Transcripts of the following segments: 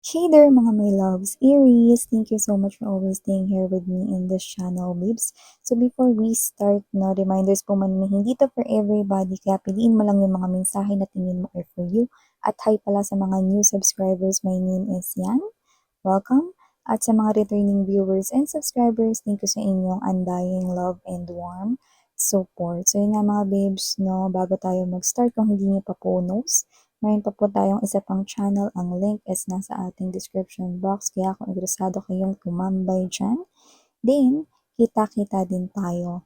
Hey there mga my loves, Aries! Thank you so much for always staying here with me in this channel, babes. So before we start, reminders po man na hindi to for everybody, kaya piliin mo lang yung mga mensahe na tingin mo are for you. At hi pala sa mga new subscribers, my name is Yan. Welcome! At sa mga returning viewers and subscribers, thank you sa inyong undying love and warm support. So yun nga mga babes, no, bago tayo mag-start, kung hindi niyo pa po knows, mayroon pa po tayong isa pang channel. Ang link is nasa ating description box. Kaya kung interesado kayong tumambay dyan, then kita-kita din tayo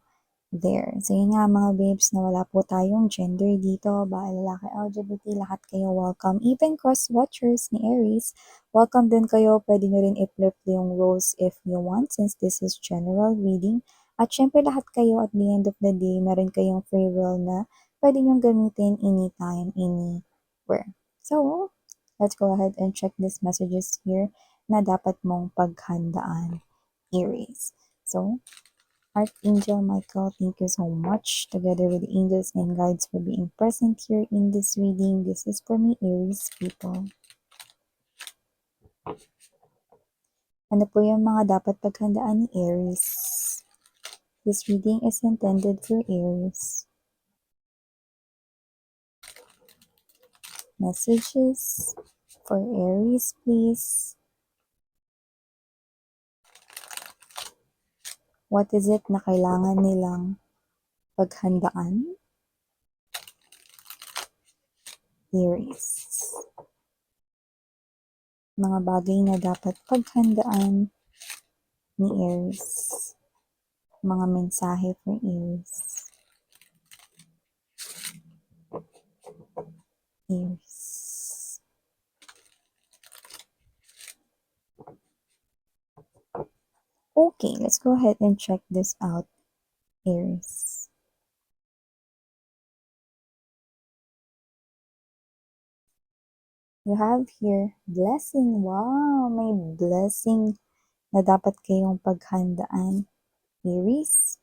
there. So yun nga mga babes na wala po tayong gender dito. Ba, lalaki, LGBT, lahat kayo welcome. Even cross-watchers ni Aries, welcome din kayo. Pwede nyo rin i-flip yung roles if you want since this is general reading. At syempre lahat kayo at the end of the day, meron kayong free will na pwede nyong gamitin anytime, anywhere. So, let's go ahead and check these messages here na dapat mong paghandaan, Aries. So, Archangel Michael, thank you so much, together with the angels and guides, for being present here in this reading. This is for me, Aries people. Ano po yung mga dapat paghandaan ni Aries? This reading is intended for Aries. Messages for Aries, please. What is it na kailangan nilang paghandaan? Aries. Mga bagay na dapat paghandaan ni Aries. Mga mensahe for Aries. Aries. Okay, let's go ahead and check this out, Aries. You have here blessing. Wow, may blessing na dapat kayong paghandaan, Aries.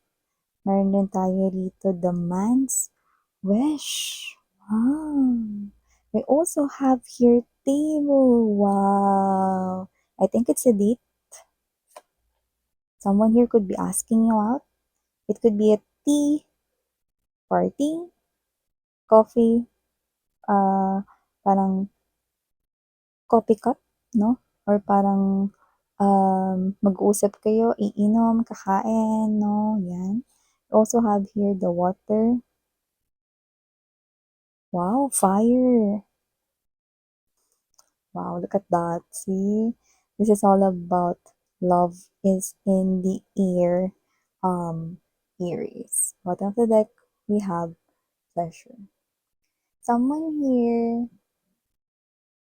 Meron din tayo rito the man's wish. Wow. We also have here table. Wow. I think it's a date. Someone here could be asking you out. It could be a tea party, coffee, parang coffee cup, no? Or parang mag-uusap kayo, iinom, kakain, no? Yan. We also have here the water. Wow, fire. Wow, look at that. See? This is all about love is in the air, Aries. Bottom of the deck, we have pleasure. Someone here,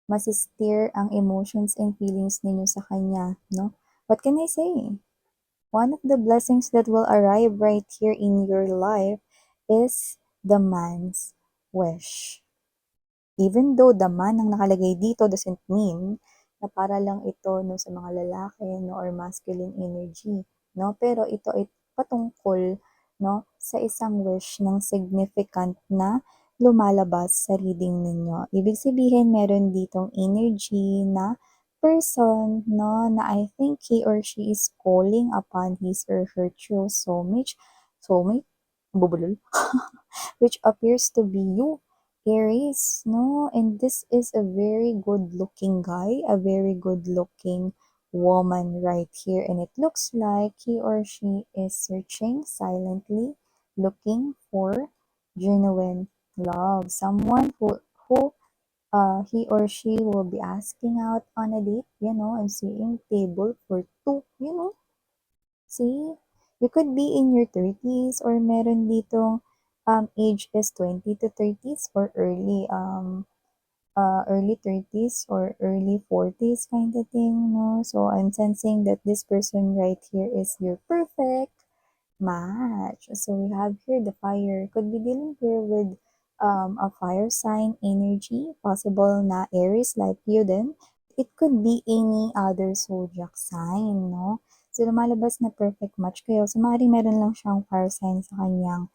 masistir ang emotions and feelings ninyo sa kanya, no? What can I say? One of the blessings that will arrive right here in your life is the man's wish. Even though the man ang nakalagay dito doesn't mean na para lang ito no, sa mga lalaki no, or masculine energy. No? Pero ito ay patungkol no, sa isang wish ng significant na lumalabas sa reading ninyo. Ibig sabihin, meron ditong energy na person no, na I think he or she is calling upon his or her true soulmate, bubulol, which appears to be you, Aries, no? And this is a very good looking guy, a very good looking woman right here. And it looks like he or she is searching silently, looking for genuine love. Someone who he or she will be asking out on a date, you know, I'm seeing table for two, you know. See, you could be in your 30s or meron ditong age is 20 to 30s or early 30s or early 40s kind of thing, no? So I'm sensing that this person right here is your perfect match. So we have here the fire. Could be dealing here with a fire sign energy, possible na Aries like you din. It could be any other zodiac sign, no? So lumalabas na perfect match kayo. So maaaring meron lang siyang fire sign sa kanyang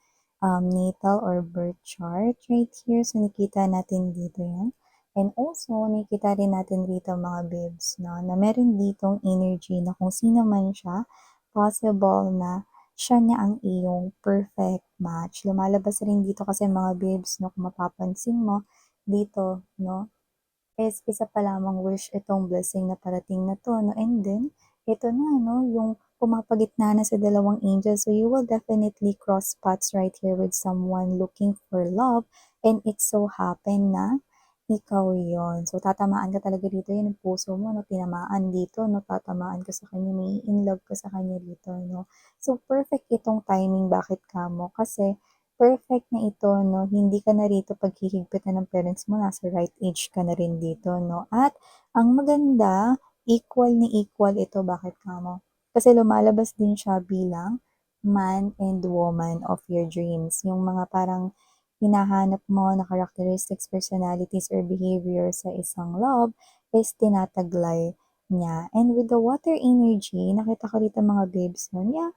natal or birth chart right here. So nakita natin dito yan. And also, nakikita rin natin rito mga babes, no, na meron ditong energy na kung sino man siya, possible na siya na ang iyong perfect match. Lumalabas rin dito kasi mga babes, no, kung mapapansin mo dito, no, is isa pa lamang wish itong blessing na parating na 'to 'no, and then ito na 'no, yung pumapagitna na sa dalawang angels. So you will definitely cross paths right here with someone looking for love, and it so happen na ikaw yon. So tatamaan ka talaga dito, yun ang puso mo 'no, tinamaan dito 'no, tatamaan ka sa kanya, mai-inlove ka sa kanya dito 'no. So perfect itong timing, bakit kamo, kasi perfect na ito 'no, hindi ka na rito paghihigpitan ng parents mo, nasa right age ka na rin dito 'no. At ang maganda, equal ni equal ito, bakit kamo? Kasi lumalabas din siya bilang man and woman of your dreams. Yung mga parang hinahanap mo na characteristics, personalities, or behavior sa isang love is tinataglay niya. And with the water energy, nakita ko dito mga babes 'no, yeah,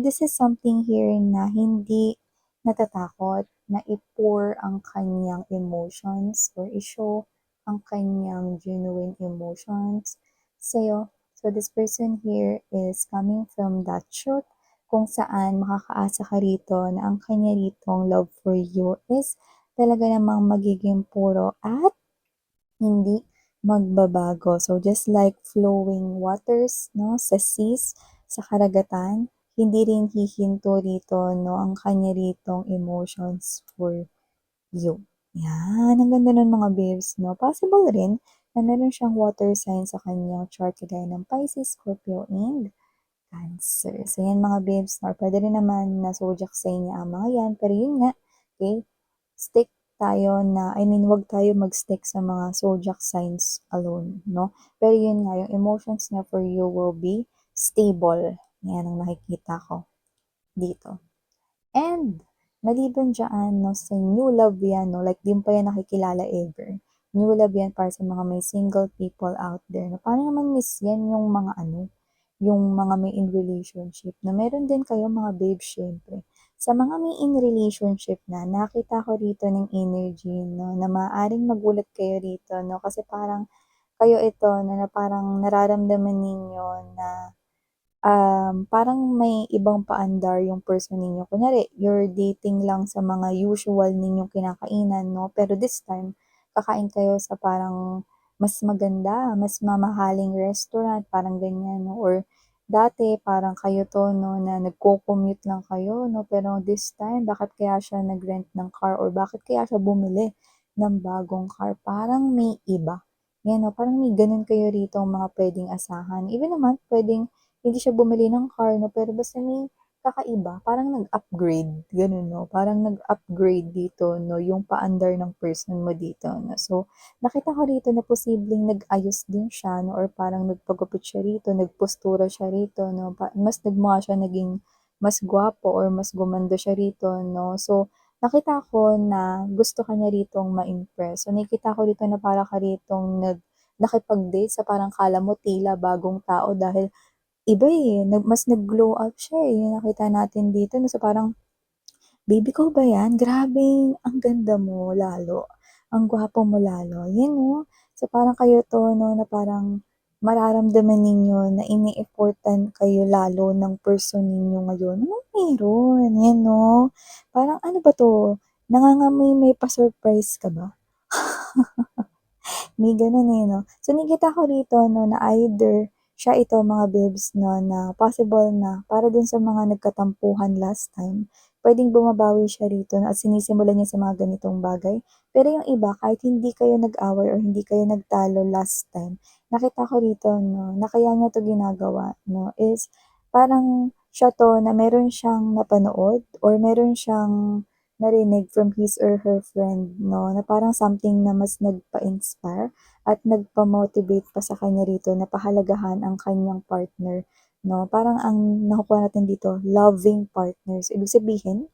this is something here na hindi natatakot na i-pour ang kanyang emotions or i-show ang kanyang genuine emotions sa'yo. So this person here is coming from that truth kung saan makakaasa ka rito na ang kanya ritong love for you is talaga namang magiging puro at hindi magbabago. So just like flowing waters, no, sa seas, sa karagatan, hindi rin hihinto rito, no, ang kanya ritong emotions for you. Yan, ang ganda nun mga babes, no. Possible rin na meron siyang water sign sa kanyang chart kagaya ng Pisces, Scorpio, and Cancer. So yan mga babes, or pwede rin naman na zodiac sign niya ang mga yan, pero yun nga, okay, stick tayo na, I mean, wag tayo mag-stick sa mga zodiac signs alone, no? Pero yun nga, yung emotions niya for you will be stable. Yan ang nakikita ko dito. And, maliban dyan, no, sa new love yan, no, like, di mo pa yan nakikilala ever. New love yan para sa mga may single people out there. No? Paano naman miss yan yung mga ano, yung mga may in relationship, na meron din kayo mga babes, syempre. Sa mga may in relationship na, nakita ko rito ng energy, no, na maaaring magulat kayo rito, no, kasi parang kayo ito, na parang nararamdaman ninyo na parang may ibang paandar yung person ninyo. Kunyari, you're dating lang sa mga usual ninyong kinakainan, no? Pero this time, kakain kayo sa parang mas maganda, mas mamahaling restaurant, parang ganyan, no? Or dati, parang kayo to, no, na nagko-commute lang kayo, no? Pero this time, bakit kaya siya nag-rent ng car or bakit kaya siya bumili ng bagong car? Parang may iba. Yan, no? Parang may ganun kayo rito mga pwedeng asahan. Even naman, pwedeng hindi siya bumili ng car 'no, pero basta may kakaiba, parang nag-upgrade, gano'n 'no. Parang nag-upgrade dito 'no, yung paandar ng person mo dito 'no. So, nakita ko rito na posibleng nag-ayos din siya 'no, or parang nagpagupit siya rito, nagpostura siya rito 'no, mas nagmukha siya naging mas gwapo or mas gumanda siya rito 'no. So, nakita ko na gusto ka niya ritong ma-impress. So, nakikita ko dito na para ka ritong nakipag-date sa parang akala mo tila bagong tao dahil iba, eh, mas nag-glow up siya, eh, yung nakita natin dito 'no. So parang, "Baby ko ba 'yan? Grabe ang ganda mo lalo, ang gwapo mo lalo." 'Yan 'no. So parang kayo 'to 'no, na parang mararamdaman ninyo na ini-effortan kayo lalo ng person ninyo ngayon. Anong meron? 'Yan 'no. Parang ano ba 'to, nangangamoy may pa-surprise ka ba? May gano'n, eh, 'no. So, nakikita ko rito 'no, na either siya ito mga babes 'no, na possible na para dun sa mga nagkatampuhan last time, puwedeng bumabawi siya rito at sinisimulan niya sa mga ganitong bagay. Pero yung iba, kahit hindi kayo nag-away or hindi kayo nagtalo last time, nakita ko rito 'no, na kaya niya 'to ginagawa 'no, is parang siya 'to na meron siyang napanood or meron siyang narinig from his or her friend 'no, na parang something na mas nagpa-inspire at nagpa-motivate pa sa kanya rito na pahalagahan ang kanyang partner 'no. Parang ang nakukuha natin dito, loving partners. Ibig sabihin,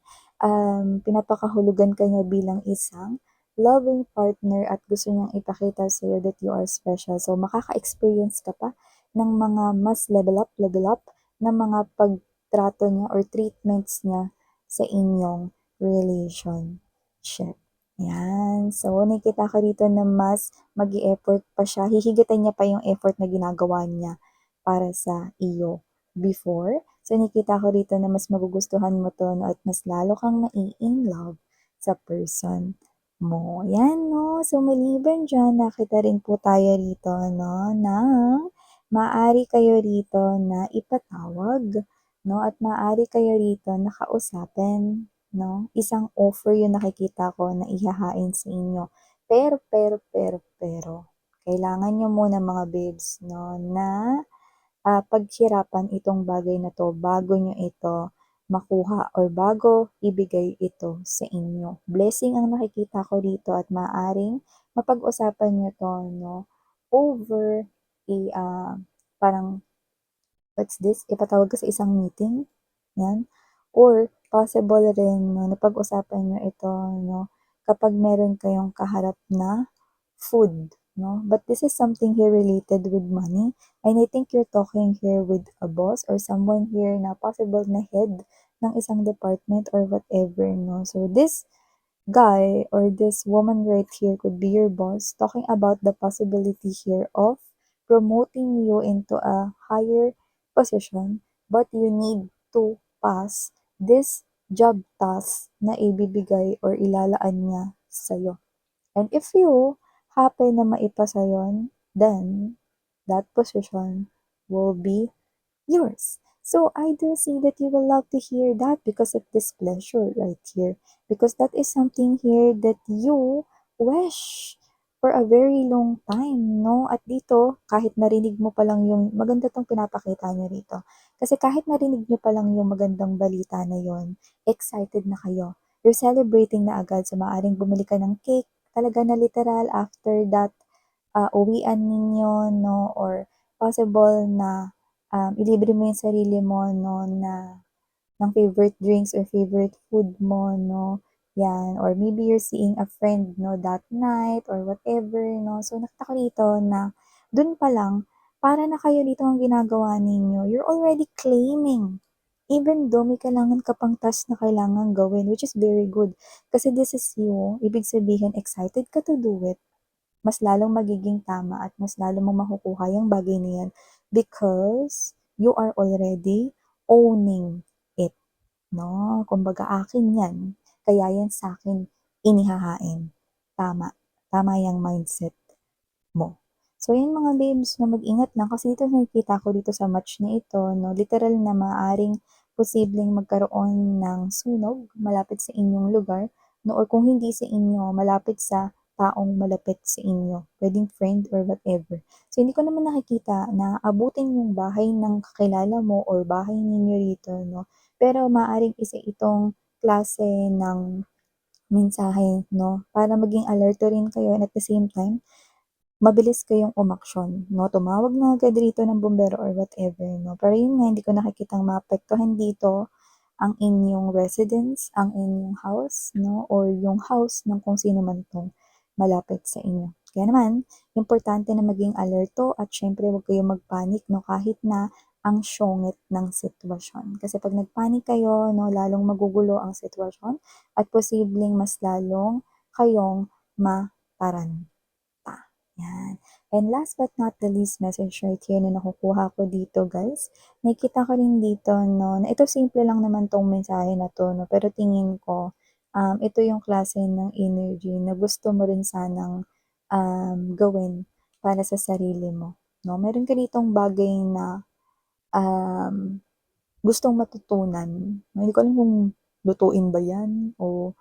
pinapakahulugan ka niya bilang isang loving partner at gusto niyang ipakita sa'yo that you are special. So, makaka-experience ka pa ng mga mas level up na mga pagtrato niya or treatments niya sa inyong relationship. Yan. So, nakikita ko rito na mas mag-e-effort pa siya. Hihigitan niya pa yung effort na ginagawa niya para sa iyo before. So, nakikita ko rito na mas magugustuhan mo to, no, at mas lalo kang mai-in love sa person mo. Yan, no. So, maliban dyan, nakita rin po tayo rito, no, na maaari kayo rito na ipatawag, no, at maaari kayo rito na kausapin, no? Isang offer yung nakikita ko na ihahain sa inyo. Pero, kailangan nyo muna mga babes, no, na paghirapan itong bagay na to bago nyo ito makuha or bago ibigay ito sa inyo. Blessing ang nakikita ko dito at maaring mapag-usapan nyo to, no, over parang what's this, ipatawag ka sa isang meeting, yan. Or possible rin 'no, napag-usapan niyo ito 'no, kapag meron kayong kaharap na food 'no. But this is something here related with money, and I think you're talking here with a boss or someone here na possible na head ng isang department or whatever 'no. So this guy or this woman right here could be your boss talking about the possibility here of promoting you into a higher position, but you need to pass this job task na ibibigay or ilalaan niya sa'yo. And if you happen na maipasa yon, then that position will be yours. So I do see that you will love to hear that because of this pleasure right here. Because that is something here that you wish for a very long time, no? At dito, kahit narinig mo pa lang yung, maganda tong pinapakita niyo rito. Kasi kahit narinig niyo pa lang yung magandang balita na yon, excited na kayo. You're celebrating na agad. So maaring bumili ka ng cake, talaga na literal after that uwian ninyo, no? Or possible na ilibre mo yung sarili mo, no, na ng favorite drinks or favorite food mo, no, yan. Or maybe you're seeing a friend, no, that night or whatever, no. So, nakita ko dito na dun pa lang, para na kayo dito ang ginagawa ninyo. You're already claiming. Even though may kailangan ka pang task na kailangan gawin, which is very good. Kasi this is you, ibig sabihin, excited ka to do it, mas lalong magiging tama at mas lalong mong makukuha yung bagay na yan because you are already owning it, no? Kumbaga, akin yan, kaya yan sa akin inihahain. Tama. Tama yung mindset mo. So, yun mga babes, no, mag-ingat lang kasi dito nakikita ko dito sa match na ito, no, literal na maaring posibleng magkaroon ng sunog malapit sa inyong lugar, no, or kung hindi sa inyo, malapit sa taong malapit sa inyo, pwedeng friend or whatever. So, hindi ko naman nakikita na abutin yung bahay ng kakilala mo or bahay ninyo rito, no, pero maaring isa itong klase ng mensahe, no, para maging alerto rin kayo and at the same time, mabilis kayong umaksyon, 'no, tumawag na agad rito ng bombero or whatever, 'no. Pero yun nga, hindi ko nakikitang maapektuhan dito ang inyong residence, ang inyong house, 'no, or yung house ng kung sino man 'tong malapit sa inyo. Kaya naman, importante na maging alerto at siyempre huwag kayong mag-panic, 'no, kahit na ang siyongit ng sitwasyon. Kasi 'pag nag-panic kayo, 'no, lalong magugulo ang sitwasyon at posibleng mas lalong kayong mataranta. Yan. And last but not the least message right here na nakukuha ko dito guys, nakikita ko rin dito 'no, na ito simple lang naman 'tong mensahe na 'to 'no, pero tingin ko, ito yung klase ng energy na gusto mo rin sanang, gawin para sa sarili mo 'no. Meron ka ditong bagay na, um, gustong matutunan. Hindi ko alam kung lutuin ba 'yan o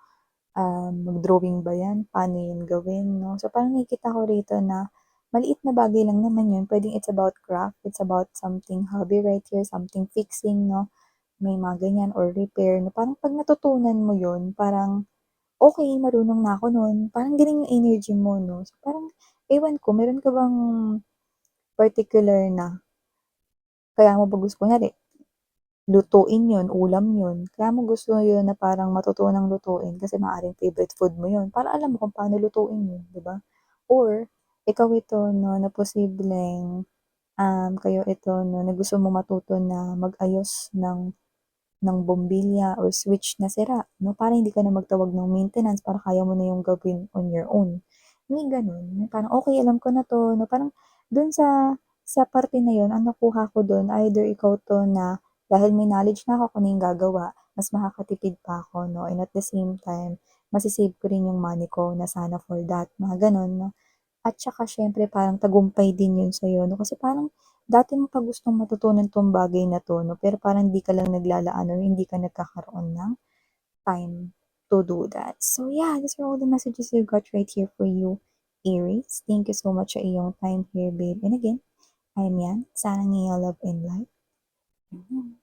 mag-drawing ba 'yan, paano 'yun gawin 'no. So parang nakikita ko rito na maliit na bagay lang naman 'yun, puwedeng it's about craft, it's about something hobby right here, something fixing 'no, may mga ganyan or repair na parang 'pag natutunan mo 'yun parang, "Okey, marunong na ako nun." Parang gano'n yung energy mo 'no. So parang ewan ko, meron ka bang particular na kaya mo ba kunyari lutuin 'yun, ulam 'yun, kaya mo gusto 'yun na parang matutunang lutuin kasi maaaring favorite food mo 'yun, para alam mo kung paano lutuin 'yun, 'di ba? Or ikaw ito 'no, na posibleng, kayo ito 'no, na gusto mong matuto na mag-ayos ng ng bombilya or switch na sira, no? Para hindi ka na magtawag ng maintenance para kaya mo na yung gawin on your own. May gano'n. Parang, okay, alam ko na 'to, 'no? Parang dun sa parte na yun, ang nakuha ko dun, either ikaw 'to na dahil may knowledge na ako kung ano yung gagawa, mas makakatipid pa ako, 'no? And at the same time, mase-save ko rin yung money ko na sana for that, mga gano'n, 'no? At saka siyempre parang tagumpay din yun sa'yo 'no, kasi parang dati mo pa gustong matutunan 'tong bagay na 'to 'no, pero parang hindi ka lang naglalaan or hindi ka nagkakaroon ng time to do that. So yeah, these are all the messages I've got right here for you, Aries. Thank you so much sa iyong time here, babe. And again, I'm Yan. Sana ngayong love and light. Mhm.